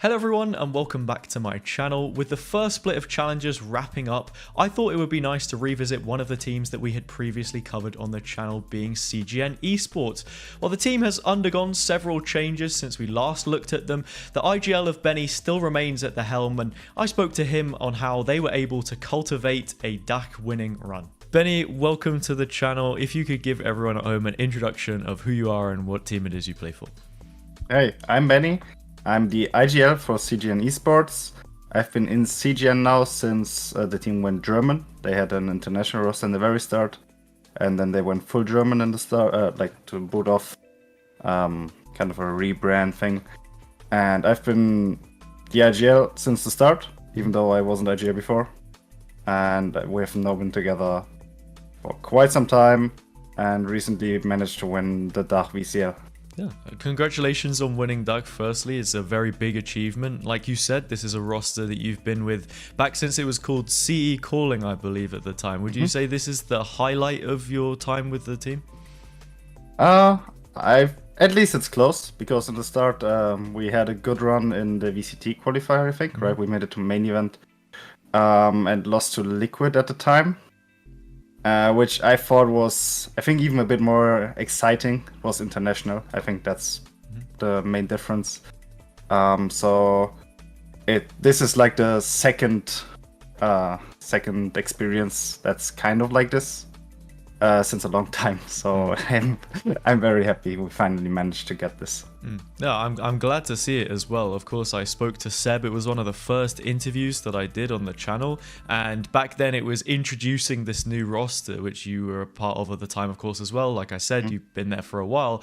Hello everyone and welcome back to my channel. With the first split of challenges wrapping up, I thought it would be nice to revisit one of the teams that we had previously covered on the channel, being CGN Esports. While the team has undergone several changes since we last looked at them, the IGL of BennY still remains at the helm, and I spoke to him on how they were able to cultivate a DACH winning run. BennY, welcome to the channel. If you could give everyone at home an introduction of who you are and what team it is you play for. Hey, I'm BennY. I'm the IGL for CGN Esports. I've been in CGN now since the team went German. They had an international roster in the very start, and then they went full German in the start, like to boot off, kind of a rebrand thing. And I've been the IGL since the start, even though I wasn't IGL before. And we have now been together for quite some time, and recently managed to win the DACH VCL. Yeah, congratulations on winning DACH firstly. It's a very big achievement. Like you said, this is a roster that you've been with back since it was called CE Calling, I believe, at the time. Would you say this is the highlight of your time with the team? At least it's close, because in the start we had a good run in the VCT qualifier, I think, right? We made it to main event and lost to Liquid at the time. Which I thought was, I think, even a bit more exciting. It was international. I think that's the main difference. So this is like the second experience that's kind of like this since a long time. So I'm very happy we finally managed to get this. No, I'm glad to see it as well. Of course, I spoke to Seb. It was one of the first interviews that I did on the channel, and back then it was introducing this new roster, which you were a part of at the time, of course, as well. Like I said, you've been there for a while.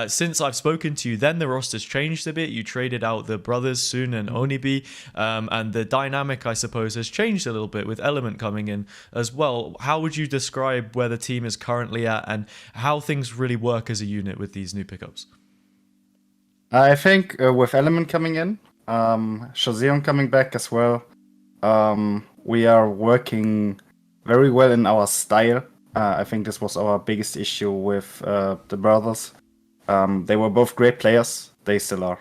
Since I've spoken to you, then the roster's changed a bit. You traded out the brothers Sun and Onibi, and the dynamic, I suppose, has changed a little bit with Element coming in as well. How would you describe where the team is currently at and how things really work as a unit with these new pickups? I think with Element coming in, HazzaJC coming back as well, we are working very well in our style. I think this was our biggest issue with the brothers. They were both great players, they still are.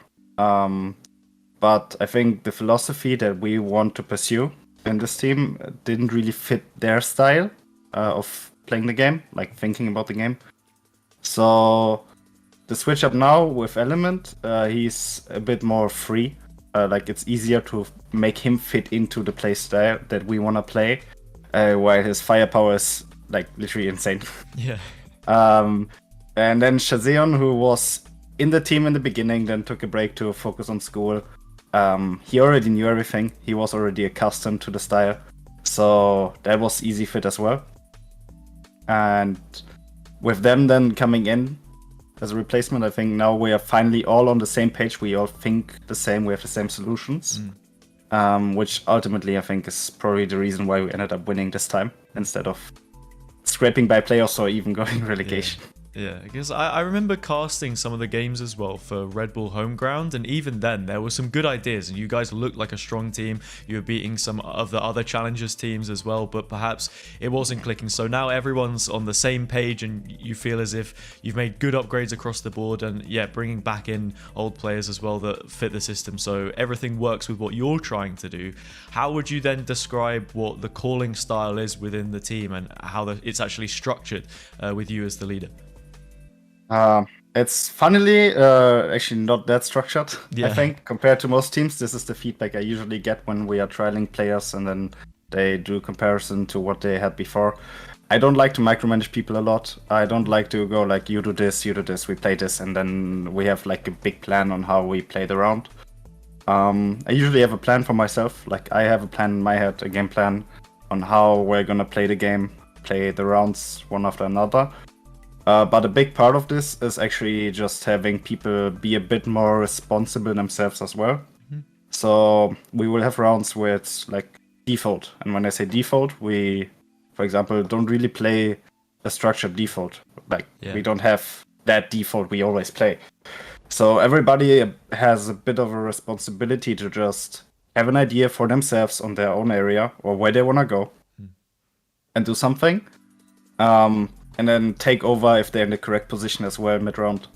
But I think the philosophy that we want to pursue in this team didn't really fit their style of playing the game, like thinking about the game. So the switch up now with Element, he's a bit more free. Like it's easier to make him fit into the play style that we want to play, while his firepower is like literally insane. Yeah. And then HazzaJC, who was in the team in the beginning, then took a break to focus on school. He already knew everything. He was already accustomed to the style, so that was easy fit as well. And with them then coming in as a replacement, I think now we are finally all on the same page. We all think the same. We have the same solutions, which ultimately I think is probably the reason why we ended up winning this time instead of scraping by playoffs or even going relegation. Yeah, because I remember casting some of the games as well for Red Bull Homeground, and even then there were some good ideas and you guys looked like a strong team. You were beating some of the other Challengers teams as well, but perhaps it wasn't clicking. So now everyone's on the same page and you feel as if you've made good upgrades across the board, and yeah, bringing back in old players as well that fit the system, so everything works with what you're trying to do. How would you then describe what the calling style is within the team and how it's actually structured with you as the leader? It's funnily actually not that structured, Yeah. I think, compared to most teams. This is the feedback I usually get when we are trialing players and then they do comparison to what they had before. I don't like to micromanage people a lot. I don't like to go like, you do this, we play this, and then we have like a big plan on how we play the round. I usually have a plan for myself. Like I have a plan in my head, a game plan on how we're gonna play the game, play the rounds one after another. But a big part of this is actually just having people be a bit more responsible themselves as well. So we will have rounds where it's like default. And when I say default, we, for example, don't really play a structured default. Like we don't have that default we always play. So everybody has a bit of a responsibility to just have an idea for themselves on their own area or where they want to go and do something. And then take over if they're in the correct position as well mid-round.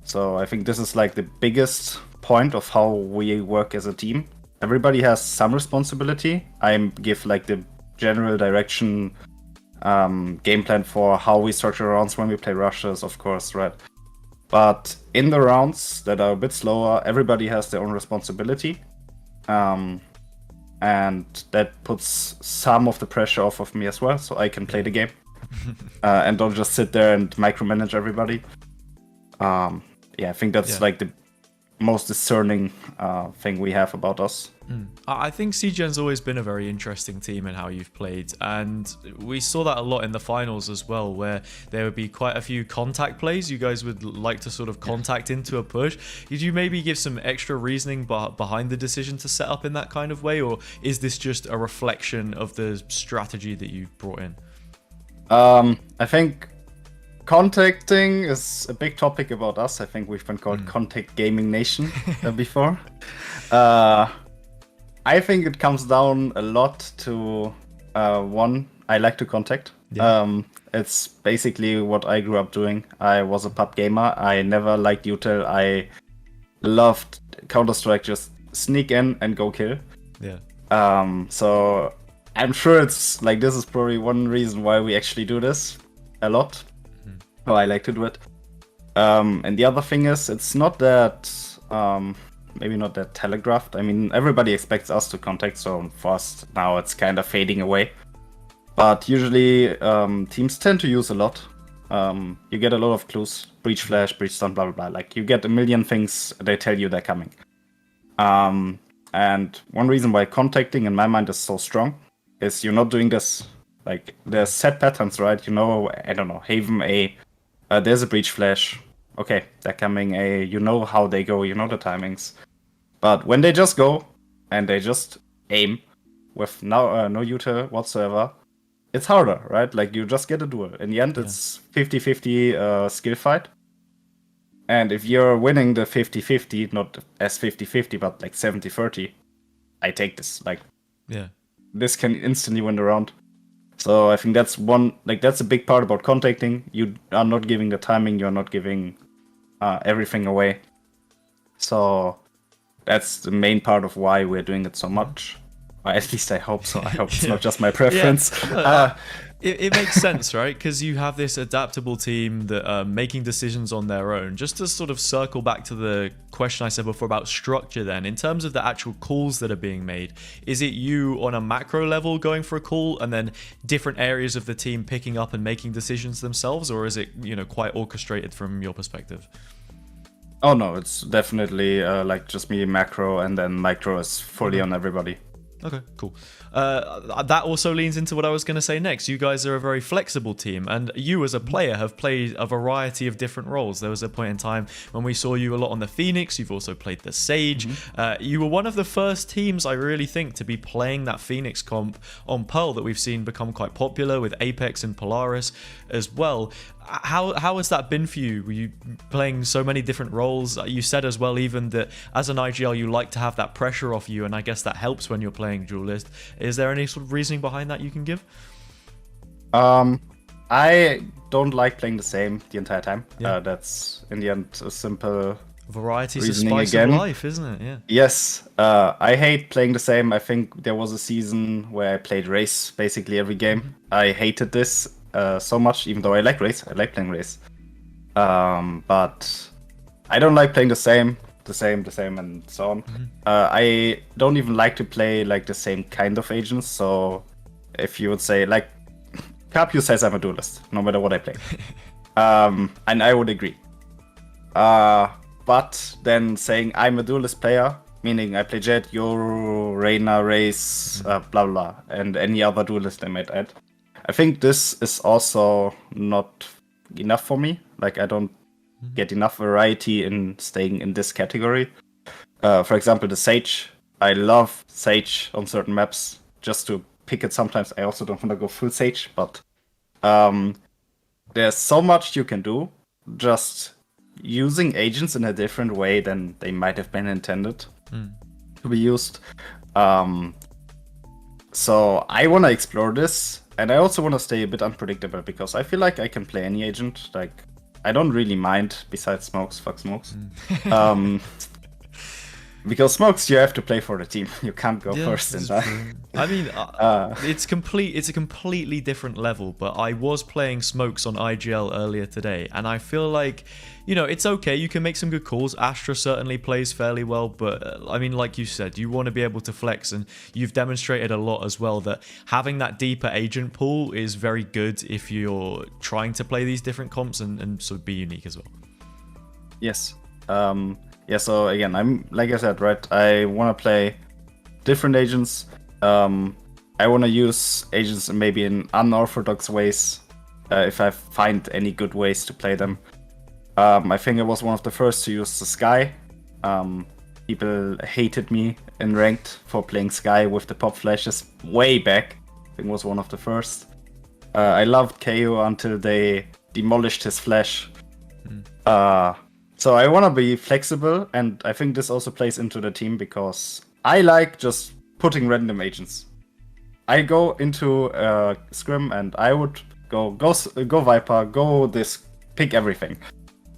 So I think this is like the biggest point of how we work as a team. Everybody has some responsibility. I give like the general direction, game plan for how we structure rounds when we play rushes, of course, right? But in the rounds that are a bit slower, everybody has their own responsibility. And that puts some of the pressure off of me as well, so I can play the game. And don't just sit there and micromanage everybody. I think that's like the most discerning thing we have about us. I think CGN's always been a very interesting team in how you've played, and we saw that a lot in the finals as well, where there would be quite a few contact plays. You guys would like to sort of contact into a push. Did you maybe give some extra reasoning behind the decision to set up in that kind of way, or is this just a reflection of the strategy that you've brought in? I think contacting is a big topic about us. I think we've been called Contact Gaming Nation before. I think it comes down a lot to one, I like to contact. Yeah. It's basically what I grew up doing. I was a pub gamer. I never liked util. I loved Counter-Strike, just sneak in and go kill. Yeah. So I'm sure it's like, this is probably one reason why we actually do this a lot. Oh, I like to do it. And the other thing is, it's not that, maybe not that telegraphed. I mean, everybody expects us to contact, so for us now it's kind of fading away. But usually teams tend to use a lot. You get a lot of clues, breach flash, breach stun, blah, blah, blah. Like, you get a million things, they tell you they're coming. And one reason why contacting in my mind is so strong is you're not doing this. Like, there's set patterns, right? You know, I don't know, Haven A, there's a breach flash. Okay, they're coming A, you know how they go, you know the timings. But when they just go, and they just aim, with no util whatsoever, it's harder, right? Like, you just get a duel. In the end, it's 50-50 skill fight. And if you're winning the 50-50, not as 50-50, but like 70-30, I take this. Like, this can instantly win the round. So I think that's that's a big part about contacting. You are not giving the timing, you're not giving everything away. So that's the main part of why we're doing it so much. Or at least I hope so. I hope it's not just my preference. It makes sense, right? Because you have this adaptable team that are making decisions on their own. Just to sort of circle back to the question I said before about structure then, in terms of the actual calls that are being made, is it you on a macro level going for a call and then different areas of the team picking up and making decisions themselves, or is it, you know, quite orchestrated from your perspective? Oh no, it's definitely like just me macro, and then micro is fully on everybody. Okay, cool. That also leans into what I was going to say next. You guys are a very flexible team, and you as a player have played a variety of different roles. There was a point in time when we saw you a lot on the Phoenix. You've also played the Sage. You were one of the first teams, I really think, to be playing that Phoenix comp on Pearl that we've seen become quite popular with Apex and Polaris as well. How has that been for you? Were you playing so many different roles? You said as well even that as an IGL you like to have that pressure off you, and I guess that helps when you're playing Duelist. Is there any sort of reasoning behind that you can give? I don't like playing the same the entire time. That's in the end a simple variety's a spice of life, isn't it? Yeah. Yes. I hate playing the same. I think there was a season where I played Race basically every game. I hated this so much, even though I like Race. I like playing Race. But I don't like playing the same, and so on. I don't even like to play like the same kind of agents. So if you would say, like, Carpio says I'm a duelist, no matter what I play. And I would agree. But then saying I'm a duelist player, meaning I play Jet, Yoru, Reyna, Race, blah blah, and any other duelist I might add. I think this is also not enough for me. Like, I don't get enough variety in staying in this category. For example, the Sage. I love Sage on certain maps just to pick it sometimes. I also don't want to go full Sage, but there's so much you can do just using agents in a different way than they might have been intended to be used. So I want to explore this, and I also want to stay a bit unpredictable because I feel like I can play any agent. Like, I don't really mind besides smokes. Fuck smokes. Because smokes, you have to play for the team. You can't go Yeah, first in it's that. true. I mean, it's a completely different level. But I was playing smokes on IGL earlier today, and I feel like, you know, it's okay. You can make some good calls. Astra certainly plays fairly well, but I mean, like you said, you want to be able to flex, and you've demonstrated a lot as well that having that deeper agent pool is very good if you're trying to play these different comps and sort of be unique as well. Yes. Yeah, so again, I'm like I said, right? I want to play different agents. I want to use agents maybe in unorthodox ways if I find any good ways to play them. I think I was one of the first to use the Sky. People hated me in ranked for playing Sky with the pop flashes way back. I think was one of the first. I loved KO until they demolished his flash. So I want to be flexible, and I think this also plays into the team because I like just putting random agents. I go into a scrim and I would go Viper, go this, pick everything.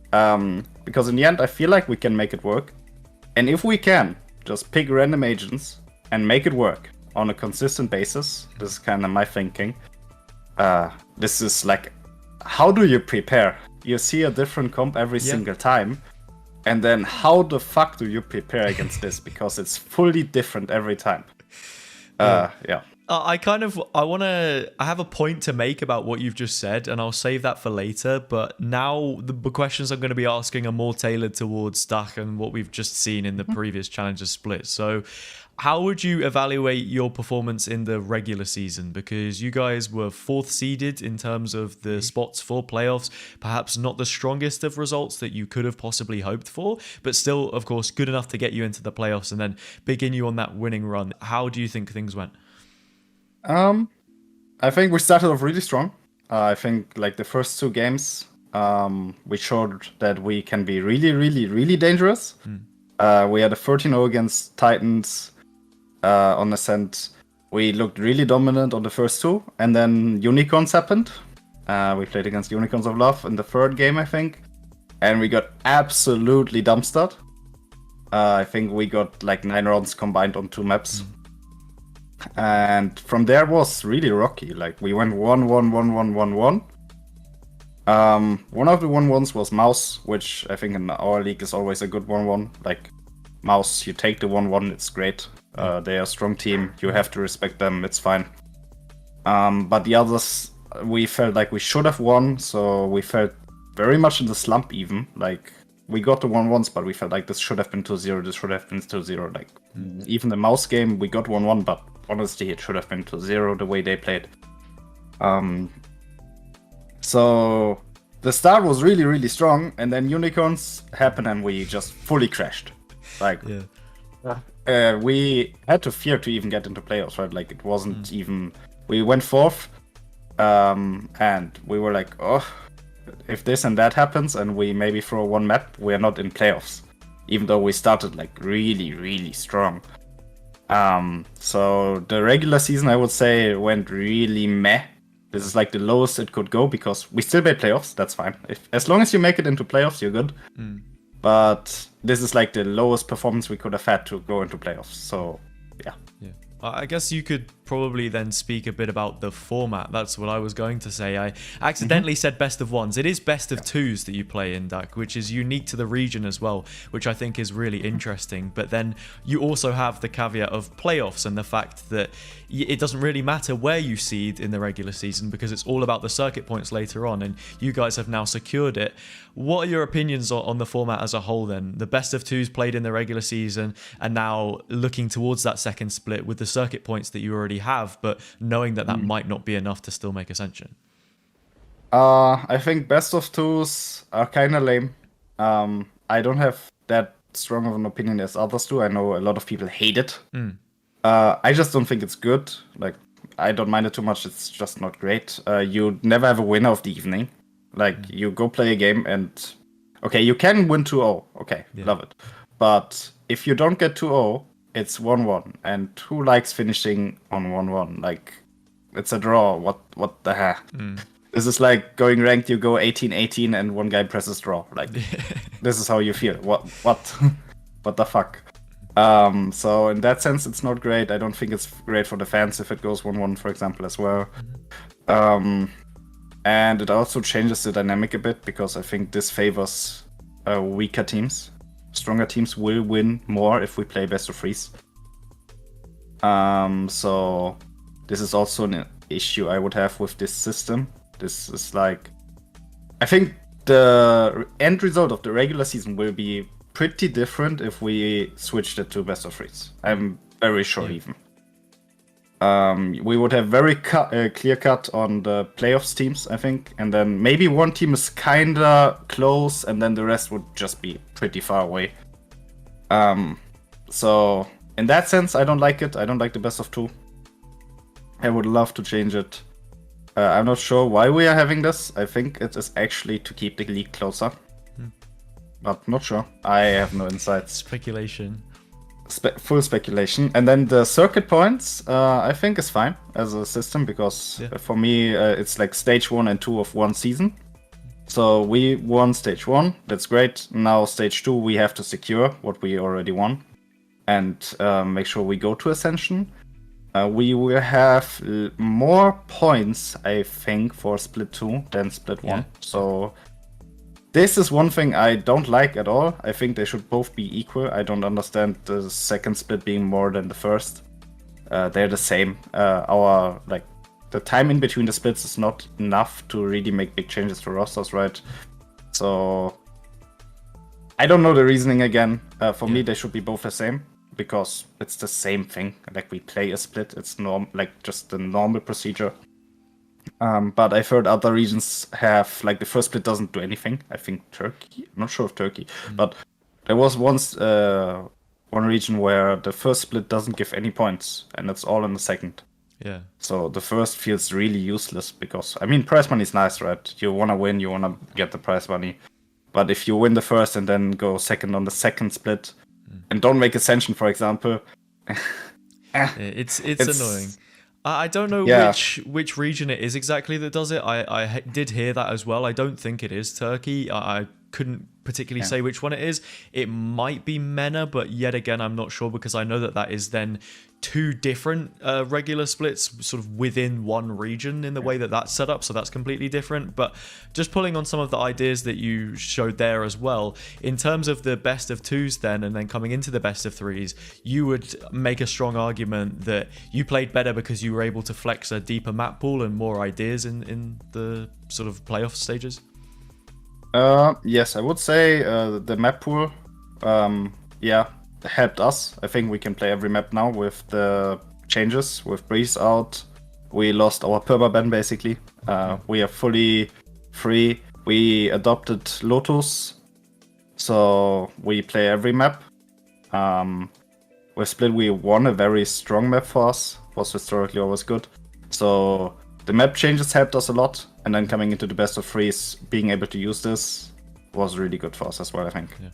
Because in the end, I feel like we can make it work. And if we can just pick random agents and make it work on a consistent basis, this is kind of my thinking. This is like, how do you prepare? You see a different comp every single time, and then how the fuck do you prepare against this? Because it's fully different every time. Yeah. I have a point to make about what you've just said, and I'll save that for later. But now the questions I'm going to be asking are more tailored towards DACH and what we've just seen in the previous Challengers split. So how would you evaluate your performance in the regular season? Because you guys were 4th seeded in terms of the spots for playoffs. Perhaps not the strongest of results that you could have possibly hoped for, but still, of course, good enough to get you into the playoffs and then begin you on that winning run. How do you think things went? I think we started off really strong. I think like the first 2 games, we showed that we can be really, really, really dangerous. We had a 13-0 against Titans. On Ascent, we looked really dominant on the first 2, and then Unicorns happened. We played against Unicorns of Love in the 3rd game, I think, and we got absolutely dumpstered. I think we got like 9 rounds combined on 2 maps. And from there was really rocky. Like we went 1-1-1-1-1-1. One of the 1-1s was Mouse, which I think in our league is always a good 1-1. Like Mouse, you take the 1-1, it's great. They are a strong team. You have to respect them. It's fine. But the others, we felt like we should have won. So we felt very much in the slump even. Like we got the 1-1s, but we felt like this should have been 2-0. This should have been 2-0. Like even the Mouse game, we got 1-1, but honestly, it should have been 2-0 the way they played. So the start was really, really strong. And then Unicorns happened and we just fully crashed. Like... Yeah. We had to fear to even get into playoffs, right? Like it wasn't even. We went 4th, and we were like, oh, if this and that happens, and we maybe throw 1 map, we are not in playoffs, even though we started like really, really strong. So the regular season, I would say, went really meh. This is like the lowest it could go because we still made playoffs. That's fine. As long as you make it into playoffs, you're good. But this is like the lowest performance we could have had to go into playoffs. So, yeah. I guess you could probably then speak a bit about the format. That's what I was going to say. I accidentally said best of ones. It is best of twos that you play in DACH, which is unique to the region as well, which I think is really interesting. But then you also have the caveat of playoffs and the fact that it doesn't really matter where you seed in the regular season because it's all about the circuit points later on, and you guys have now secured it. What are your opinions on the format as a whole then? The best of twos played in the regular season and now looking towards that second split with the circuit points that you already have, but knowing that that might not be enough to still make Ascension. I think best of twos are kind of lame. I don't have that strong of an opinion as others do. I know a lot of people hate it. I just don't think it's good. Like, I don't mind it too much. It's just not great. You never have a winner of the evening. Like, you go play a game and... Okay, you can win 2-0. Okay, love it. But if you don't get 2-0, it's 1-1. And who likes finishing on 1-1? Like, it's a draw. What the heck? This is like going ranked, you go 18-18 and one guy presses draw. Like, this is how you feel. What the fuck? So in that sense, it's not great. I don't think it's great for the fans if it goes 1-1, for example, as well. And it also changes the dynamic a bit because I think this favors weaker teams. Stronger teams will win more if we play best of threes. So this is also an issue I would have with this system. This is like, I think the end result of the regular season will be pretty different if we switched it to best of threes. I'm very sure even. We would have very clear cut on the playoffs teams, I think, and then maybe one team is kinda close, and then the rest would just be pretty far away. So in that sense, I don't like it. I don't like the best of two. I would love to change it. I'm not sure why we are having this. I think it is actually to keep the league closer. But not sure. I have no insights. Speculation. Full speculation. And then the circuit points, I think is fine as a system because for me, it's like stage 1 and 2 of one season. So we won stage 1. That's great. Now stage 2, we have to secure what we already won and make sure we go to Ascension. We will have more points, I think, for Split 2 than Split 1. So this is one thing I don't like at all. I think they should both be equal. I don't understand the second split being more than the first. They're the same. The time in between the splits is not enough to really make big changes to rosters, right? So I don't know the reasoning again. For me, they should be both the same because it's the same thing. Like we play a split. It's just the normal procedure. But I've heard other regions have, like, the first split doesn't do anything. I think Turkey. I'm not sure of Turkey. But there was once one region where the first split doesn't give any points, and it's all in the second. Yeah. So the first feels really useless because, I mean, prize money is nice, right? You want to win, you want to get the prize money. But if you win the first and then go second on the second split, and don't make Ascension, for example... it's annoying. I don't know which region it is exactly that does it. I did hear that as well. I don't think it is Turkey. I couldn't particularly say which one it is. It might be MENA, but yet again, I'm not sure because I know that is then two different regular splits sort of within one region in the way that that's set up. So that's completely different. But just pulling on some of the ideas that you showed there as well, in terms of the best of twos then, and then coming into the best of threes, you would make a strong argument that you played better because you were able to flex a deeper map pool and more ideas in the sort of playoff stages? Yes, I would say the map pool, helped us. I think we can play every map now with the changes, with Breeze out. We lost our perma ban basically. We are fully free. We adopted Lotus, so we play every map. With Split, we won a very strong map for us. Was historically always good. So the map changes helped us a lot, and then coming into the best of threes, being able to use this was really good for us as well, I think. Yeah.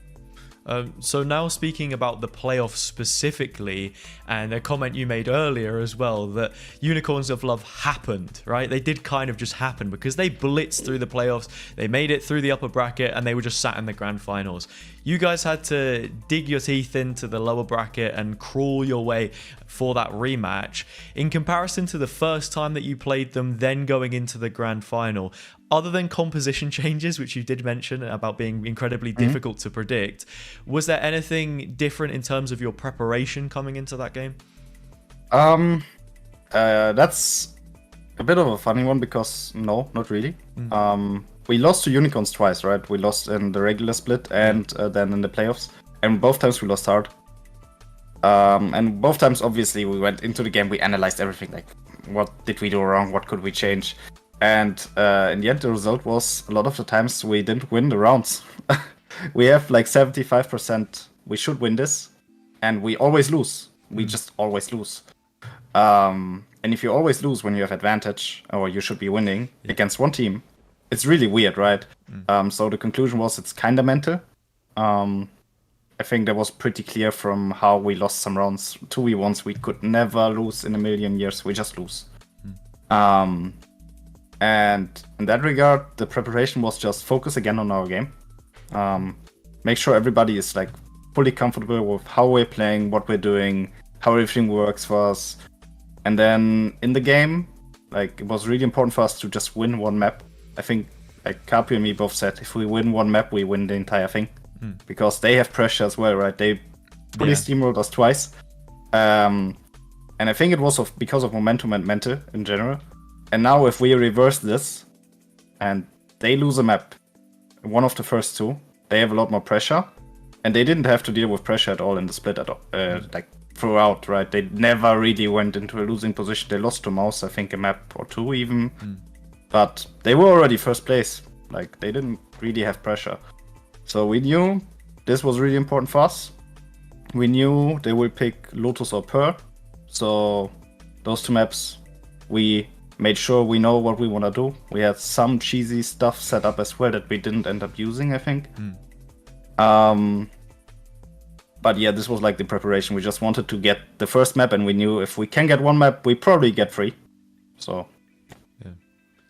So now speaking about the playoffs specifically, and a comment you made earlier as well, that Unicorns of Love happened, right? They did kind of just happen because they blitzed through the playoffs, they made it through the upper bracket, and they were just sat in the grand finals. You guys had to dig your teeth into the lower bracket and crawl your way for that rematch. In comparison to the first time that you played them, then going into the grand final, other than composition changes, which you did mention about being incredibly difficult to predict, was there anything different in terms of your preparation coming into that game? That's a bit of a funny one because no, not really. We lost to Unicorns twice, right? We lost in the regular split and then in the playoffs, and both times we lost hard. And both times, obviously, we went into the game, we analyzed everything, like what did we do wrong, what could we change. And in the end, the result was a lot of the times we didn't win the rounds. We have like 75% we should win this, and we always lose. We just always lose. And if you always lose when you have advantage, or you should be winning against one team, it's really weird, right? So the conclusion was it's kind of mental. I think that was pretty clear from how we lost some rounds. 2v1s we could never lose in a million years. We just lose. And in that regard, the preparation was just focus again on our game. Make sure everybody is like fully comfortable with how we're playing, what we're doing, how everything works for us. And then in the game, like, it was really important for us to just win one map. I think like Carpi and me both said, if we win one map, we win the entire thing. Because they have pressure as well, right? They fully steamrolled us twice. And I think it was because of momentum and mental in general. And now if we reverse this and they lose a map, one of the first two, they have a lot more pressure. And they didn't have to deal with pressure at all in the split at all, like throughout, right? They never really went into a losing position. They lost to Mouse, I think, a map or two even. But they were already first place. Like, they didn't really have pressure. So we knew this was really important for us. We knew they will pick Lotus or Pearl. So those two maps, we made sure we know what we want to do. We had some cheesy stuff set up as well that we didn't end up using, I think. But yeah, this was like the preparation. We just wanted to get the first map, and we knew if we can get one map, we probably get 3. So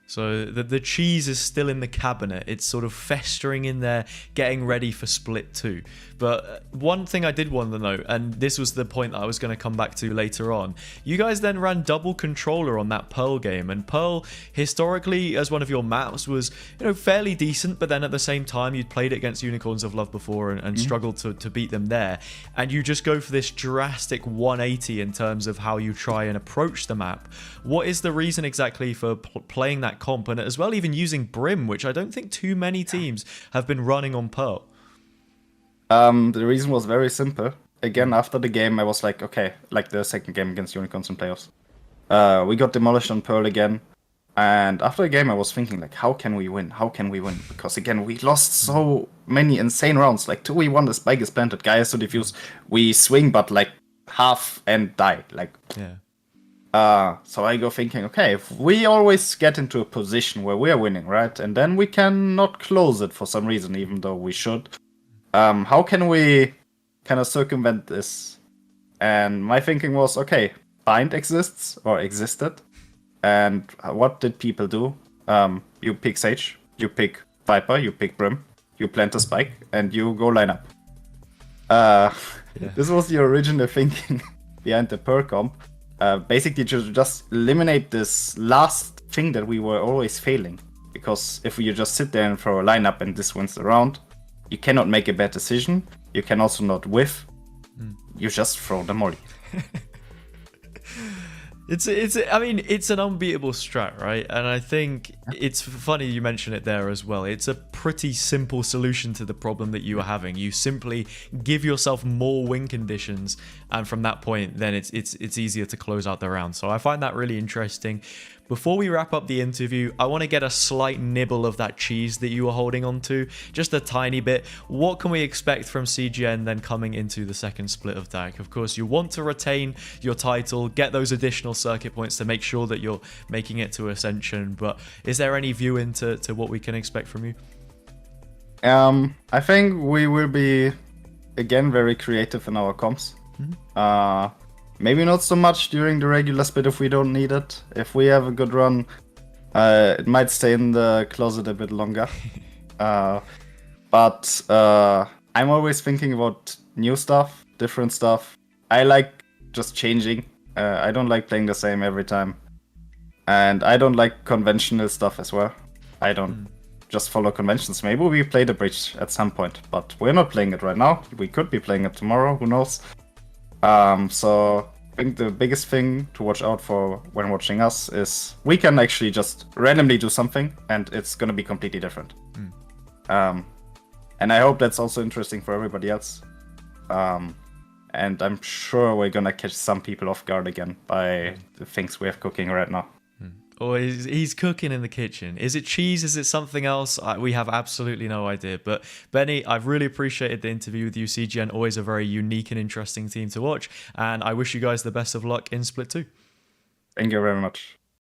So the cheese is still in the cabinet. It's sort of festering in there, getting ready for split 2. But one thing I did want to note, and this was the point that I was going to come back to later on, you guys then ran double controller on that Pearl game. And Pearl, historically, as one of your maps, was, you know, fairly decent. But then at the same time, you'd played it against Unicorns of Love before and struggled to beat them there. And you just go for this drastic 180 in terms of how you try and approach the map. What is the reason exactly for playing that comp, and as well even using Brim, which I don't think too many teams have been running on Pearl? The reason was very simple. Again, after the game, I was like, okay, like the second game against Unicorns in playoffs. We got demolished on Pearl again. And after the game, I was thinking, like, how can we win? How can we win? Because, again, we lost so many insane rounds. Like, 2v1, the spike is planted, guy has to defuse. We swing, but, like, half and die. Like, so I go thinking, okay, if we always get into a position where we're winning, right? And then we cannot close it for some reason, even though we should. How can we kind of circumvent this? And my thinking was, okay, Bind exists or existed. And what did people do? You pick Sage, you pick Viper, you pick Brim, you plant a spike, and you go line up. This was the original thinking behind the Pearl comp. Basically, just eliminate this last thing that we were always failing. Because if you just sit there and throw a lineup and this wins the round, you cannot make a bad decision. You can also not whiff. You just throw the molly. I mean, it's an unbeatable strat, right? And I think it's funny you mention it there as well. It's a pretty simple solution to the problem that you are having. You simply give yourself more win conditions, and from that point, then it's easier to close out the round. So I find that really interesting. Before we wrap up the interview, I want to get a slight nibble of that cheese that you were holding on to, just a tiny bit. What can we expect from CGN then coming into the second split of DAC? Of course, you want to retain your title, get those additional circuit points to make sure that you're making it to Ascension, but is there any view into what we can expect from you? I think we will be, again, very creative in our comps. Maybe not so much during the regular split if we don't need it. If we have a good run, it might stay in the closet a bit longer. But I'm always thinking about new stuff, different stuff. I like just changing. I don't like playing the same every time. And I don't like conventional stuff as well. I don't just follow conventions. Maybe we play the bridge at some point, but we're not playing it right now. We could be playing it tomorrow, who knows? So I think the biggest thing to watch out for when watching us is we can actually just randomly do something and it's going to be completely different. And I hope that's also interesting for everybody else. And I'm sure we're going to catch some people off guard again by the things we have cooking right now. Or he's cooking in the kitchen. Is it cheese? Is it something else? We have absolutely no idea. But BennY, I've really appreciated the interview with you. CGN, always a very unique and interesting team to watch. And I wish you guys the best of luck in Split 2. Thank you very much.